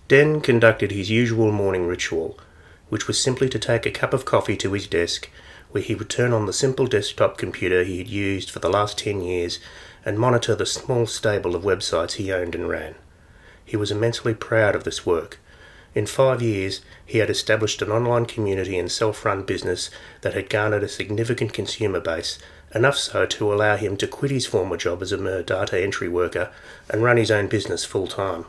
Den conducted his usual morning ritual, which was simply to take a cup of coffee to his desk, where he would turn on the simple desktop computer he had used for the last 10 years and monitor the small stable of websites he owned and ran. He was immensely proud of this work. In 5 years, he had established an online community and self-run business that had garnered a significant consumer base, enough so to allow him to quit his former job as a mere data entry worker and run his own business full-time.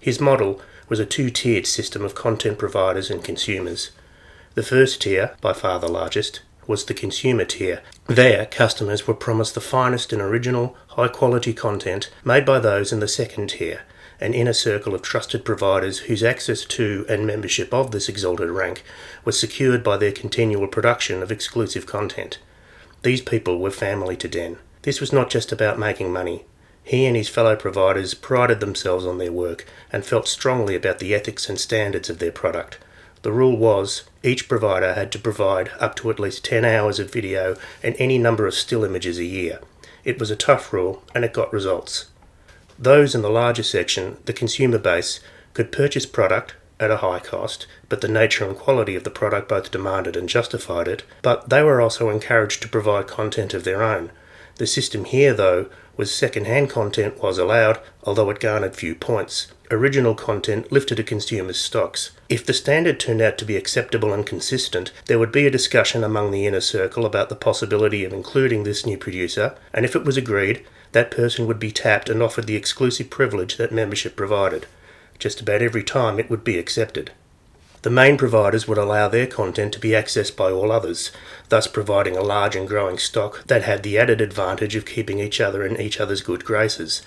His model was a two-tiered system of content providers and consumers. The first tier, by far the largest, was the consumer tier. There, customers were promised the finest and original, high-quality content made by those in the second tier, an inner circle of trusted providers whose access to and membership of this exalted rank was secured by their continual production of exclusive content. These people were family to Den. This was not just about making money. He and his fellow providers prided themselves on their work and felt strongly about the ethics and standards of their product. The rule was, each provider had to provide up to at least 10 hours of video and any number of still images a year. It was a tough rule, and it got results. Those in the larger section, the consumer base, could purchase product at a high cost, but the nature and quality of the product both demanded and justified it, but they were also encouraged to provide content of their own. The system here, though, was second-hand content was allowed, although it garnered few points. Original content lifted a consumer's stocks. If the standard turned out to be acceptable and consistent, there would be a discussion among the inner circle about the possibility of including this new producer, and if it was agreed, that person would be tapped and offered the exclusive privilege that membership provided. Just about every time it would be accepted. The main providers would allow their content to be accessed by all others, thus providing a large and growing stock that had the added advantage of keeping each other in each other's good graces.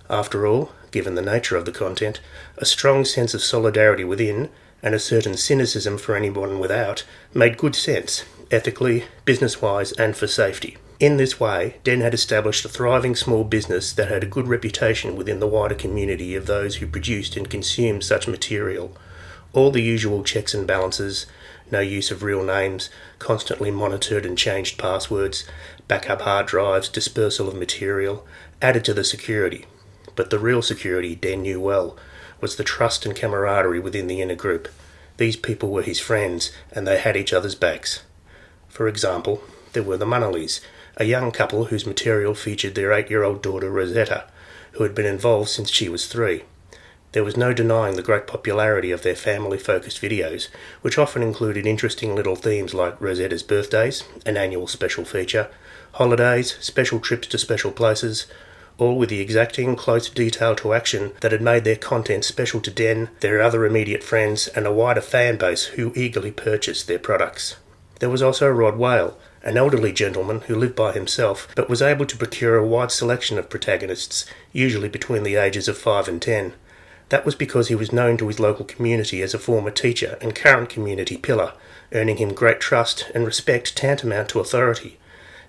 After all, given the nature of the content, a strong sense of solidarity within, and a certain cynicism for anyone without, made good sense, ethically, business-wise, and for safety. In this way, Den had established a thriving small business that had a good reputation within the wider community of those who produced and consumed such material. All the usual checks and balances, no use of real names, constantly monitored and changed passwords, backup hard drives, dispersal of material, added to the security. But the real security, Den knew well, was the trust and camaraderie within the inner group. These people were his friends, and they had each other's backs. For example, there were the Munnellys, a young couple whose material featured their 8-year-old daughter Rosetta, who had been involved since she was 3. There was no denying the great popularity of their family-focused videos, which often included interesting little themes like Rosetta's birthdays, an annual special feature, holidays, special trips to special places, all with the exacting close detail to action that had made their content special to Den, their other immediate friends, and a wider fan base who eagerly purchased their products. There was also Rod Whale, an elderly gentleman who lived by himself, but was able to procure a wide selection of protagonists, usually between the ages of 5 and 10. That was because he was known to his local community as a former teacher and current community pillar, earning him great trust and respect tantamount to authority.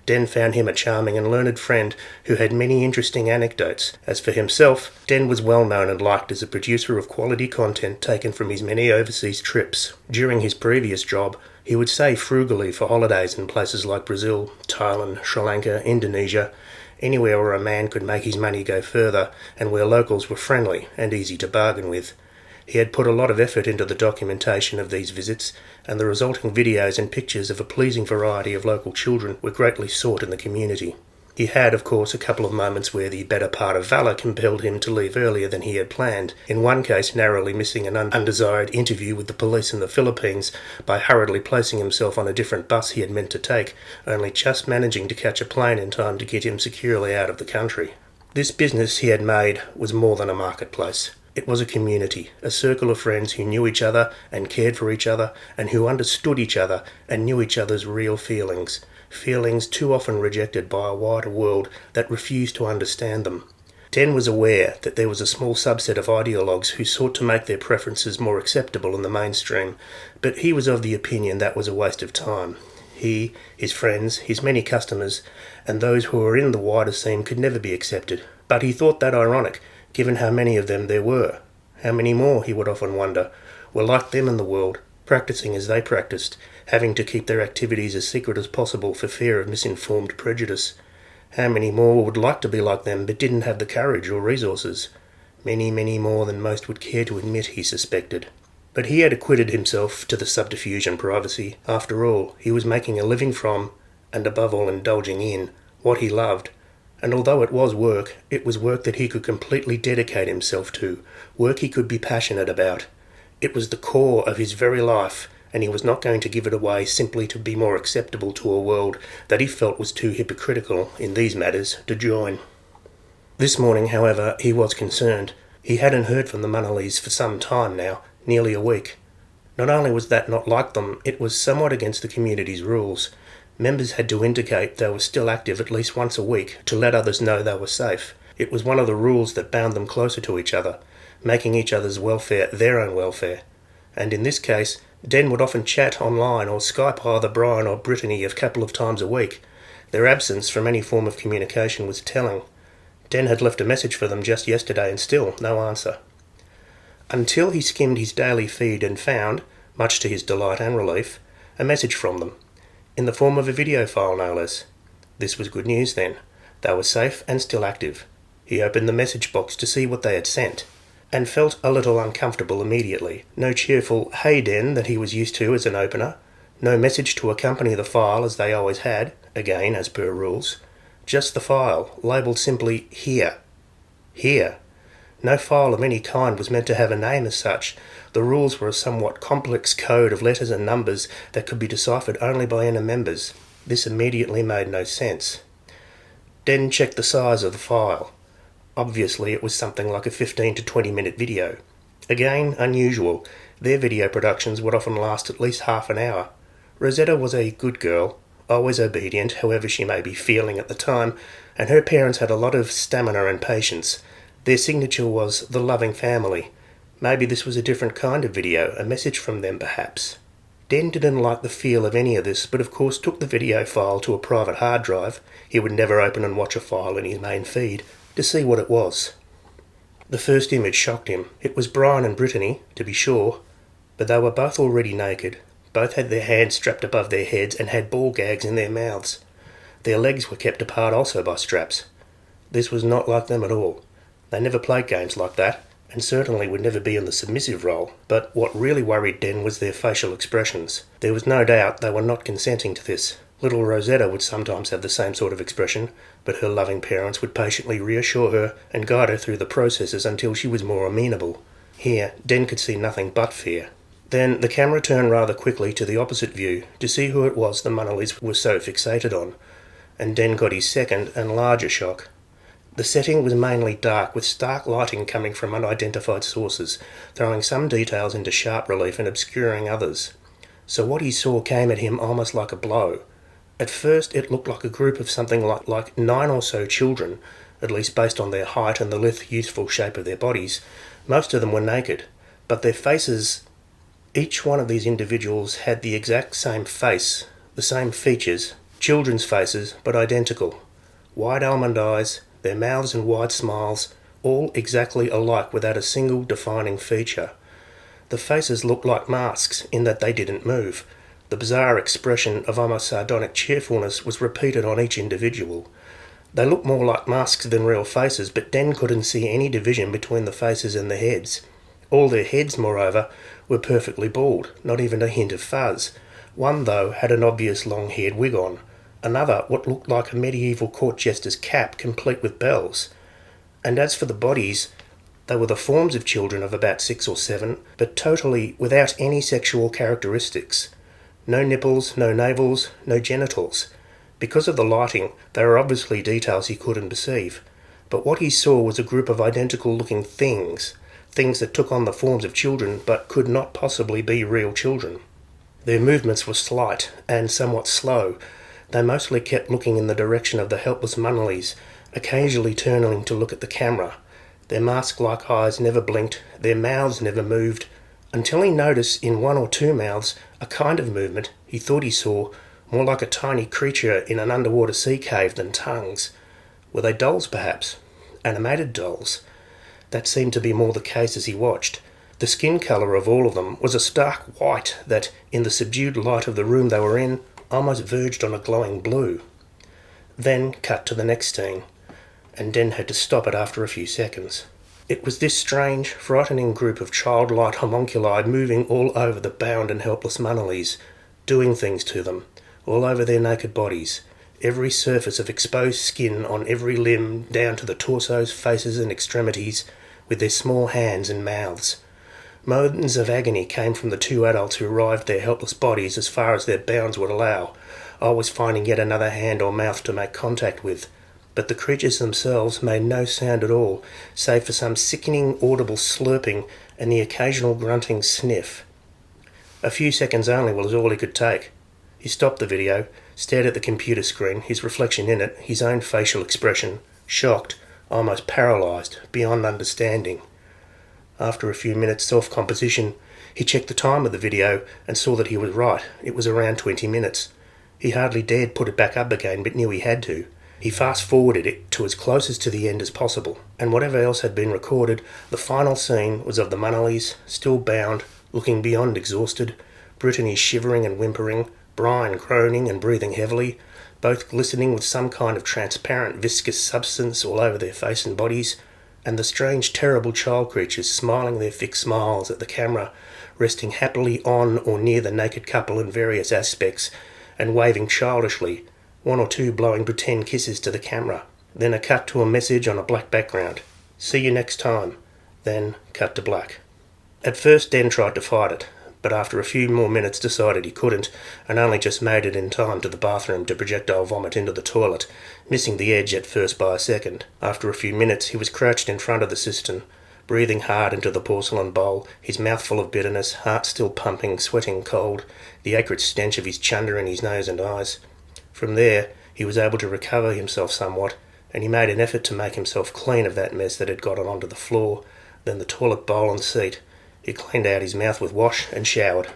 Den found him a charming and learned friend who had many interesting anecdotes. As for himself, Den was well known and liked as a producer of quality content taken from his many overseas trips. During his previous job, he would save frugally for holidays in places like Brazil, Thailand, Sri Lanka, Indonesia, anywhere where a man could make his money go further and where locals were friendly and easy to bargain with. He had put a lot of effort into the documentation of these visits, and the resulting videos and pictures of a pleasing variety of local children were greatly sought in the community. He had, of course, a couple of moments where the better part of valour compelled him to leave earlier than he had planned, in one case narrowly missing an undesired interview with the police in the Philippines by hurriedly placing himself on a different bus he had meant to take, only just managing to catch a plane in time to get him securely out of the country. This business he had made was more than a marketplace. It was a community, a circle of friends who knew each other and cared for each other and who understood each other and knew each other's real feelings. Feelings too often rejected by a wider world that refused to understand them. Den was aware that there was a small subset of ideologues who sought to make their preferences more acceptable in the mainstream, but he was of the opinion that was a waste of time. He, his friends, his many customers, and those who were in the wider scene could never be accepted. But he thought that ironic, given how many of them there were. How many more, he would often wonder, were like them in the world, practicing as they practiced, having to keep their activities as secret as possible for fear of misinformed prejudice. How many more would like to be like them but didn't have the courage or resources? Many, many more than most would care to admit, he suspected. But he had acquitted himself to the subterfuge and privacy. After all, he was making a living from, and above all indulging in, what he loved. And although it was work that he could completely dedicate himself to, work he could be passionate about. It was the core of his very life, and he was not going to give it away simply to be more acceptable to a world that he felt was too hypocritical in these matters to join. This morning, however, he was concerned. He hadn't heard from the Mannerleys for some time now, nearly a week. Not only was that not like them, it was somewhat against the community's rules. Members had to indicate they were still active at least once a week to let others know they were safe. It was one of the rules that bound them closer to each other, making each other's welfare their own welfare. And in this case, Den would often chat online or Skype either Brian or Brittany a couple of times a week. Their absence from any form of communication was telling. Den had left a message for them just yesterday and still no answer. Until he skimmed his daily feed and found, much to his delight and relief, a message from them, in the form of a video file no less. This was good news then. They were safe and still active. He opened the message box to see what they had sent, and felt a little uncomfortable immediately. No cheerful "Hey Den" that he was used to as an opener, no message to accompany the file as they always had, again as per rules. Just the file, labelled simply "Here." Here. No file of any kind was meant to have a name as such. The rules were a somewhat complex code of letters and numbers that could be deciphered only by inner members. This immediately made no sense. Den checked the size of the file. Obviously it was something like a 15 to 20 minute video. Again, unusual. Their video productions would often last at least half an hour. Rosetta was a good girl, always obedient, however she may be feeling at the time, and her parents had a lot of stamina and patience. Their signature was "The Loving Family." Maybe this was a different kind of video, a message from them perhaps. Den didn't like the feel of any of this, but of course took the video file to a private hard drive. He would never open and watch a file in his main feed, to see what it was. The first image shocked him. It was Brian and Brittany, to be sure, but they were both already naked. Both had their hands strapped above their heads and had ball gags in their mouths. Their legs were kept apart also by straps. This was not like them at all. They never played games like that, and certainly would never be in the submissive role, but what really worried Den was their facial expressions. There was no doubt they were not consenting to this. Little Rosetta would sometimes have the same sort of expression, but her loving parents would patiently reassure her and guide her through the processes until she was more amenable. Here, Den could see nothing but fear. Then the camera turned rather quickly to the opposite view to see who it was the Mannerleys were so fixated on, and Den got his second and larger shock. The setting was mainly dark, with stark lighting coming from unidentified sources, throwing some details into sharp relief and obscuring others. So what he saw came at him almost like a blow. At first it looked like a group of something like 9 or so children, at least based on their height and the lithe, youthful shape of their bodies. Most of them were naked, but their faces... Each one of these individuals had the exact same face, the same features, children's faces, but identical. Wide almond eyes, their mouths and wide smiles, all exactly alike without a single defining feature. The faces looked like masks in that they didn't move. The bizarre expression of almost sardonic cheerfulness was repeated on each individual. They looked more like masks than real faces, but Den couldn't see any division between the faces and the heads. All their heads, moreover, were perfectly bald, not even a hint of fuzz. One, though, had an obvious long-haired wig on. Another, what looked like a medieval court jester's cap, complete with bells. And as for the bodies, they were the forms of children of about 6 or 7, but totally without any sexual characteristics. No nipples, no navels, no genitals. Because of the lighting, they were obviously details he couldn't perceive. But what he saw was a group of identical-looking things that took on the forms of children but could not possibly be real children. Their movements were slight and somewhat slow. They mostly kept looking in the direction of the helpless Mannerleys, occasionally turning to look at the camera. Their mask-like eyes never blinked, their mouths never moved, until he noticed in 1 or 2 mouths a kind of movement he thought he saw, more like a tiny creature in an underwater sea cave than tongues. Were they dolls, perhaps? Animated dolls? That seemed to be more the case as he watched. The skin colour of all of them was a stark white that, in the subdued light of the room they were in, almost verged on a glowing blue. Then cut to the next scene, and Den had to stop it after a few seconds. It was this strange, frightening group of childlike homunculi moving all over the bound and helpless Manalies, doing things to them, all over their naked bodies, every surface of exposed skin on every limb down to the torsos, faces and extremities, with their small hands and mouths. Moans of agony came from the two adults who writhed their helpless bodies as far as their bounds would allow, always finding yet another hand or mouth to make contact with. But the creatures themselves made no sound at all, save for some sickening audible slurping and the occasional grunting sniff. A few seconds only was all he could take. He stopped the video, stared at the computer screen, his reflection in it, his own facial expression, shocked, almost paralysed, beyond understanding. After a few minutes' self-composition, he checked the time of the video and saw that he was right. It was around 20 minutes. He hardly dared put it back up again, but knew he had to. He fast-forwarded it to as close as to the end as possible, and whatever else had been recorded, the final scene was of the Manalies, still bound, looking beyond exhausted, Brittany shivering and whimpering, Brian groaning and breathing heavily, both glistening with some kind of transparent viscous substance all over their face and bodies, and the strange terrible child creatures smiling their fixed smiles at the camera, resting happily on or near the naked couple in various aspects, and waving childishly, one or two blowing pretend kisses to the camera. Then a cut to a message on a black background. See you next time. Then cut to black. At first Den tried to fight it, but after a few more minutes decided he couldn't, and only just made it in time to the bathroom to projectile vomit into the toilet, missing the edge at first by a second. After a few minutes he was crouched in front of the cistern, breathing hard into the porcelain bowl, his mouth full of bitterness, heart still pumping, sweating cold, the acrid stench of his chunder in his nose and eyes. From there he was able to recover himself somewhat, and he made an effort to make himself clean of that mess that had gotten onto the floor, then the toilet bowl and seat. He cleaned out his mouth with wash and showered.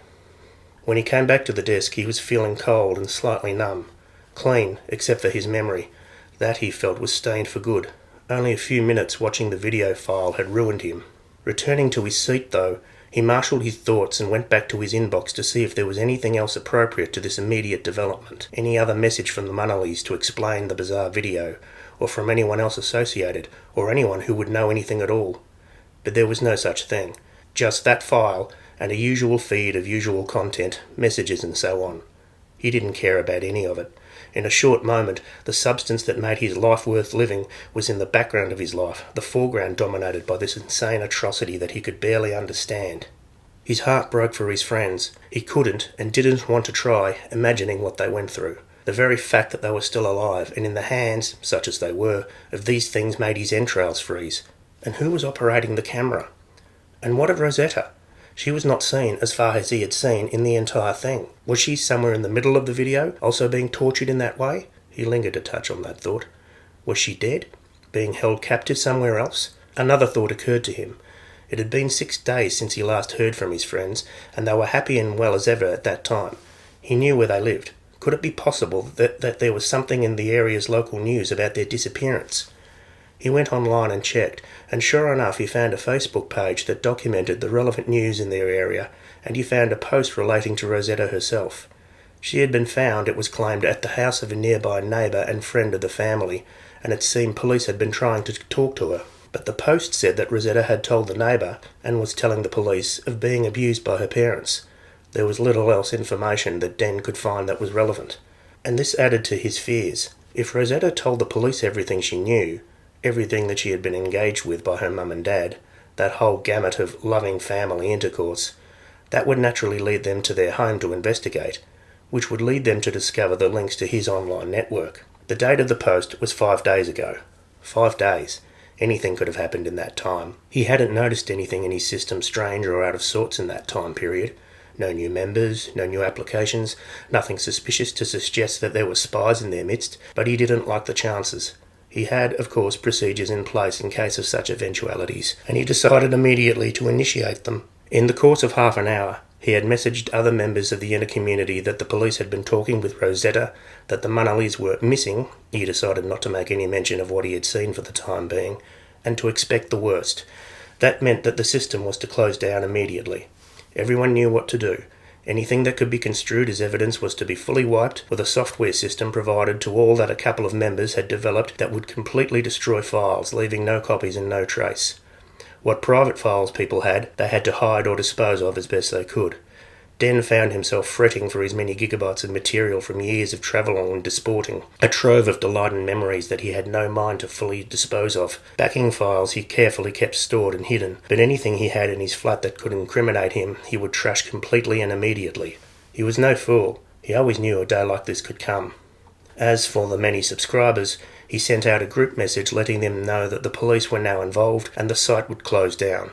When he came back to the desk he was feeling cold and slightly numb. Clean, except for his memory. That, he felt, was stained for good. Only a few minutes watching the video file had ruined him. Returning to his seat, though, he marshalled his thoughts and went back to his inbox to see if there was anything else appropriate to this immediate development, any other message from the Manalies to explain the bizarre video, or from anyone else associated, or anyone who would know anything at all. But there was no such thing. Just that file, and a usual feed of usual content, messages and so on. He didn't care about any of it. In a short moment, the substance that made his life worth living was in the background of his life, the foreground dominated by this insane atrocity that he could barely understand. His heart broke for his friends. He couldn't, and didn't want to try, imagining what they went through. The very fact that they were still alive, and in the hands, such as they were, of these things made his entrails freeze. And who was operating the camera? And what of Rosetta? She was not seen, as far as he had seen, in the entire thing. Was she somewhere in the middle of the video, also being tortured in that way? He lingered a touch on that thought. Was she dead? Being held captive somewhere else? Another thought occurred to him. It had been 6 days since he last heard from his friends, and they were happy and well as ever at that time. He knew where they lived. Could it be possible that there was something in the area's local news about their disappearance? He went online and checked, and sure enough he found a Facebook page that documented the relevant news in their area, and he found a post relating to Rosetta herself. She had been found, it was claimed, at the house of a nearby neighbour and friend of the family, and it seemed police had been trying to talk to her. But the post said that Rosetta had told the neighbour, and was telling the police, of being abused by her parents. There was little else information that Den could find that was relevant. And this added to his fears. If Rosetta told the police everything she knew, everything that she had been engaged with by her mum and dad, that whole gamut of loving family intercourse, that would naturally lead them to their home to investigate, which would lead them to discover the links to his online network. The date of the post was 5 days ago. 5 days. Anything could have happened in that time. He hadn't noticed anything in his system strange or out of sorts in that time period. No new members, no new applications, nothing suspicious to suggest that there were spies in their midst, but he didn't like the chances. He had, of course, procedures in place in case of such eventualities, and he decided immediately to initiate them. In the course of half an hour, he had messaged other members of the inner community that the police had been talking with Rosetta, that the Manalies were missing. He decided not to make any mention of what he had seen for the time being, and to expect the worst. That meant that the system was to close down immediately. Everyone knew what to do. Anything that could be construed as evidence was to be fully wiped, with a software system provided to all that a couple of members had developed that would completely destroy files, leaving no copies and no trace. What private files people had, they had to hide or dispose of as best they could. Den found himself fretting for his many gigabytes of material from years of travelling and disporting, a trove of delight and memories that he had no mind to fully dispose of. Backing files he carefully kept stored and hidden, but anything he had in his flat that could incriminate him he would trash completely and immediately. He was no fool. He always knew a day like this could come. As for the many subscribers, he sent out a group message letting them know that the police were now involved and the site would close down.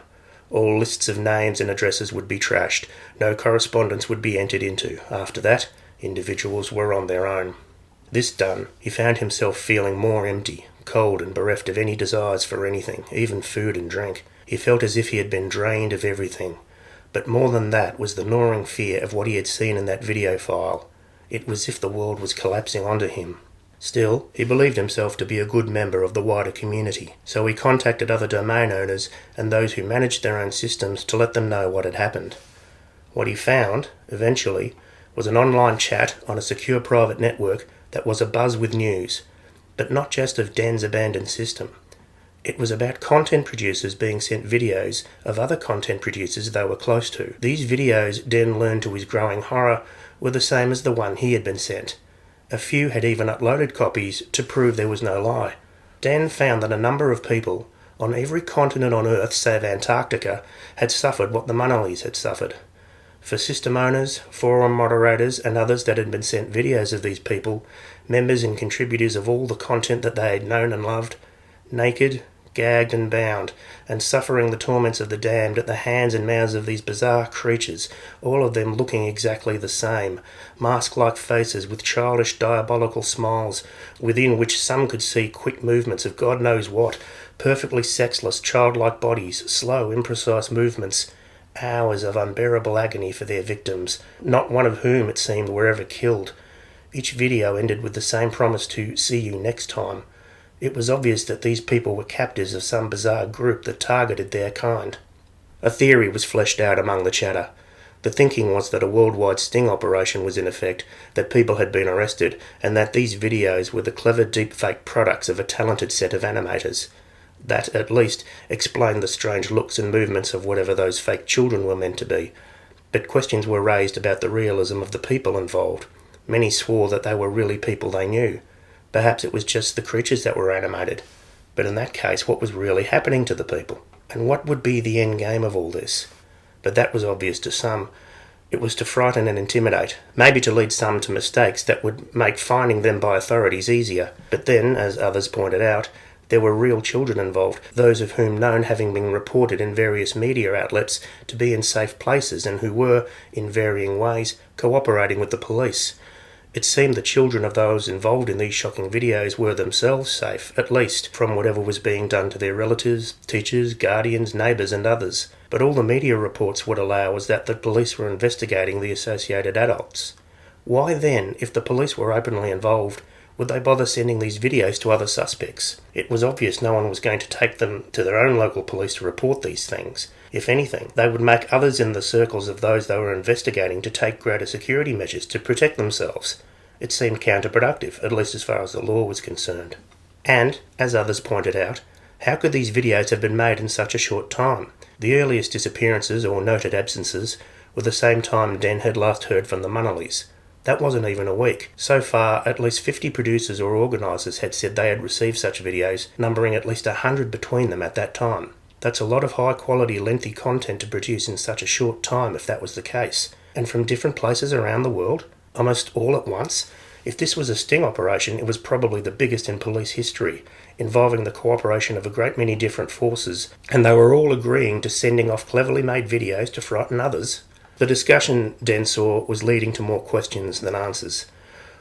All lists of names and addresses would be trashed. No correspondence would be entered into. After that, individuals were on their own. This done, he found himself feeling more empty, cold and bereft of any desires for anything, even food and drink. He felt as if he had been drained of everything. But more than that was the gnawing fear of what he had seen in that video file. It was as if the world was collapsing onto him. Still, he believed himself to be a good member of the wider community, so he contacted other domain owners and those who managed their own systems to let them know what had happened. What he found, eventually, was an online chat on a secure private network that was abuzz with news, but not just of Den's abandoned system. It was about content producers being sent videos of other content producers they were close to. These videos, Den learned to his growing horror, were the same as the one he had been sent. A few had even uploaded copies to prove there was no lie. Dan found that a number of people, on every continent on Earth save Antarctica, had suffered what the Monoliths had suffered. For system owners, forum moderators and others that had been sent videos of these people, members and contributors of all the content that they had known and loved, naked, gagged and bound, and suffering the torments of the damned at the hands and mouths of these bizarre creatures, all of them looking exactly the same, mask-like faces with childish diabolical smiles, within which some could see quick movements of God knows what, perfectly sexless childlike bodies, slow imprecise movements, hours of unbearable agony for their victims, not one of whom, it seemed, were ever killed. Each video ended with the same promise to see you next time. It was obvious that these people were captives of some bizarre group that targeted their kind. A theory was fleshed out among the chatter. The thinking was that a worldwide sting operation was in effect, that people had been arrested, and that these videos were the clever deepfake products of a talented set of animators. That, at least, explained the strange looks and movements of whatever those fake children were meant to be. But questions were raised about the realism of the people involved. Many swore that they were really people they knew. Perhaps it was just the creatures that were animated. But in that case, what was really happening to the people? And what would be the end game of all this? But that was obvious to some. It was to frighten and intimidate, maybe to lead some to mistakes that would make finding them by authorities easier. But then, as others pointed out, there were real children involved, those of whom known having been reported in various media outlets to be in safe places and who were, in varying ways, cooperating with the police. It seemed the children of those involved in these shocking videos were themselves safe, at least, from whatever was being done to their relatives, teachers, guardians, neighbours and others. But all the media reports would allow was that the police were investigating the associated adults. Why then, if the police were openly involved, would they bother sending these videos to other suspects? It was obvious no one was going to take them to their own local police to report these things. If anything, they would make others in the circles of those they were investigating to take greater security measures to protect themselves. It seemed counterproductive, at least as far as the law was concerned. And, as others pointed out, how could these videos have been made in such a short time? The earliest disappearances or noted absences were the same time Den had last heard from the Monoliths. That wasn't even a week. So far, at least 50 producers or organisers had said they had received such videos, numbering at least 100 between them at that time. That's a lot of high-quality, lengthy content to produce in such a short time if that was the case. And from different places around the world, almost all at once. If this was a sting operation, it was probably the biggest in police history, involving the cooperation of a great many different forces, and they were all agreeing to sending off cleverly made videos to frighten others. The discussion, Den saw, was leading to more questions than answers.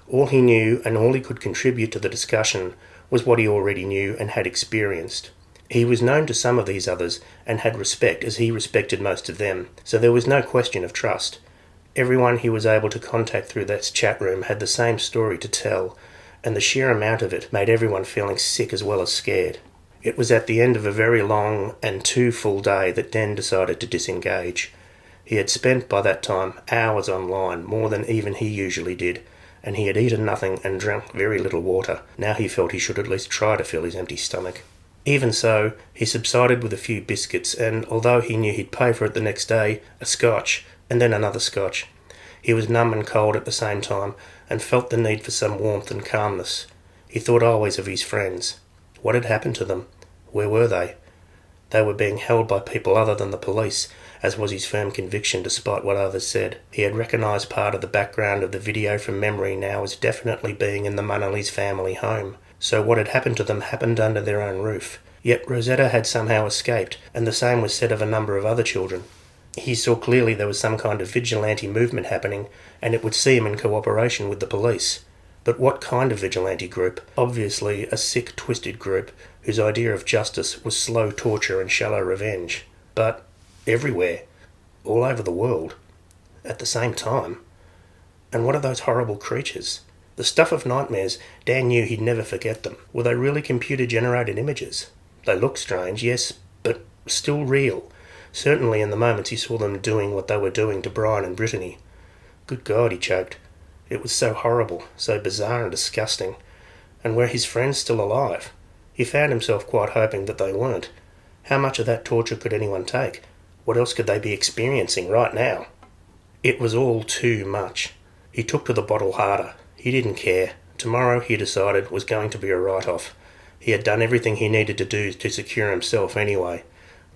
All he knew and all he could contribute to the discussion was what he already knew and had experienced. He was known to some of these others and had respect as he respected most of them, so there was no question of trust. Everyone he was able to contact through that chat room had the same story to tell, and the sheer amount of it made everyone feeling sick as well as scared. It was at the end of a very long and too full day that Den decided to disengage. He had spent by that time hours online, more than even he usually did, and he had eaten nothing and drank very little water. Now he felt he should at least try to fill his empty stomach. Even so, he subsided with a few biscuits, and although he knew he'd pay for it the next day, a scotch, and then another scotch. He was numb and cold at the same time, and felt the need for some warmth and calmness. He thought always of his friends. What had happened to them? Where were they? They were being held by people other than the police, as was his firm conviction despite what others said. He had recognised part of the background of the video from memory now as definitely being in the Munnelly's family home. So what had happened to them happened under their own roof. Yet Rosetta had somehow escaped, and the same was said of a number of other children. He saw clearly there was some kind of vigilante movement happening, and it would seem in cooperation with the police. But what kind of vigilante group? Obviously a sick, twisted group whose idea of justice was slow torture and shallow revenge. But everywhere, all over the world, at the same time. And what are those horrible creatures? The stuff of nightmares. Dan knew he'd never forget them. Were they really computer-generated images? They looked strange, yes, but still real. Certainly in the moments he saw them doing what they were doing to Brian and Brittany. Good God, he choked. It was so horrible, so bizarre and disgusting. And were his friends still alive? He found himself quite hoping that they weren't. How much of that torture could anyone take? What else could they be experiencing right now? It was all too much. He took to the bottle harder. He didn't care. Tomorrow, he decided, was going to be a write-off. He had done everything he needed to do to secure himself anyway.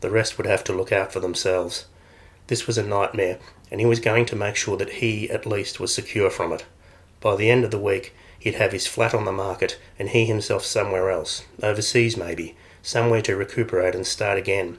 The rest would have to look out for themselves. This was a nightmare, and he was going to make sure that he, at least, was secure from it. By the end of the week, he'd have his flat on the market, and he himself somewhere else, overseas maybe, somewhere to recuperate and start again.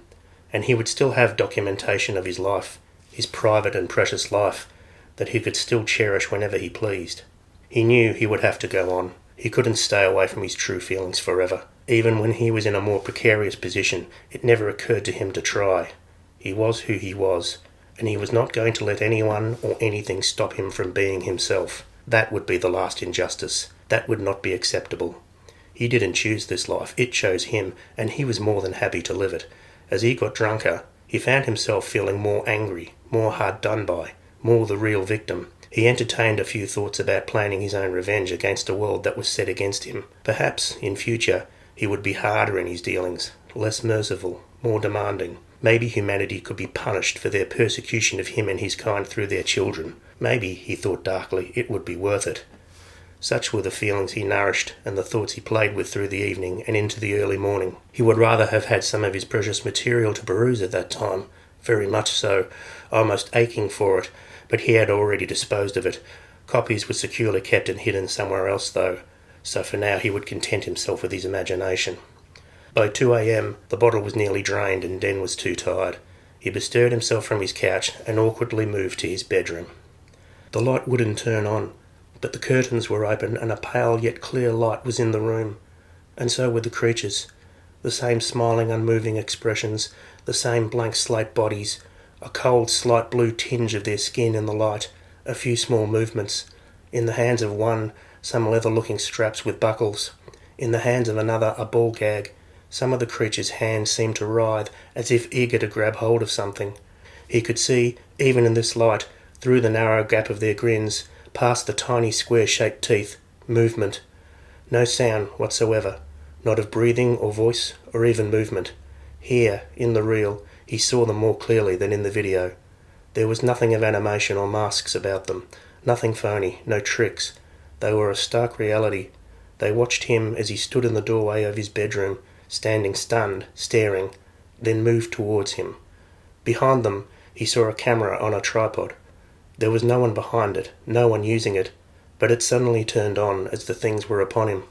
And he would still have documentation of his life, his private and precious life, that he could still cherish whenever he pleased. He knew he would have to go on. He couldn't stay away from his true feelings forever. Even when he was in a more precarious position, it never occurred to him to try. He was who he was, and he was not going to let anyone or anything stop him from being himself. That would be the last injustice. That would not be acceptable. He didn't choose this life. It chose him, and he was more than happy to live it. As he got drunker, he found himself feeling more angry, more hard done by, more the real victim. He entertained a few thoughts about planning his own revenge against a world that was set against him. Perhaps, in future, he would be harder in his dealings, less merciful, more demanding. Maybe humanity could be punished for their persecution of him and his kind through their children. Maybe, he thought darkly, it would be worth it. Such were the feelings he nourished and the thoughts he played with through the evening and into the early morning. He would rather have had some of his precious material to peruse at that time, very much so, almost aching for it, but he had already disposed of it. Copies were securely kept and hidden somewhere else, though, so for now he would content himself with his imagination. By 2 a.m, the bottle was nearly drained and Den was too tired. He bestirred himself from his couch and awkwardly moved to his bedroom. The light wouldn't turn on, but the curtains were open and a pale yet clear light was in the room. And so were the creatures. The same smiling, unmoving expressions, the same blank slate bodies, a cold, slight blue tinge of their skin in the light, a few small movements. In the hands of one, some leather-looking straps with buckles. In the hands of another, a ball gag. Some of the creature's hands seemed to writhe, as if eager to grab hold of something. He could see, even in this light, through the narrow gap of their grins, past the tiny square-shaped teeth, movement. No sound whatsoever, not of breathing or voice or even movement. Here, in the real, he saw them more clearly than in the video. There was nothing of animation or masks about them, nothing phony, no tricks. They were a stark reality. They watched him as he stood in the doorway of his bedroom, standing stunned, staring, then moved towards him. Behind them, he saw a camera on a tripod. There was no one behind it, no one using it, but it suddenly turned on as the things were upon him.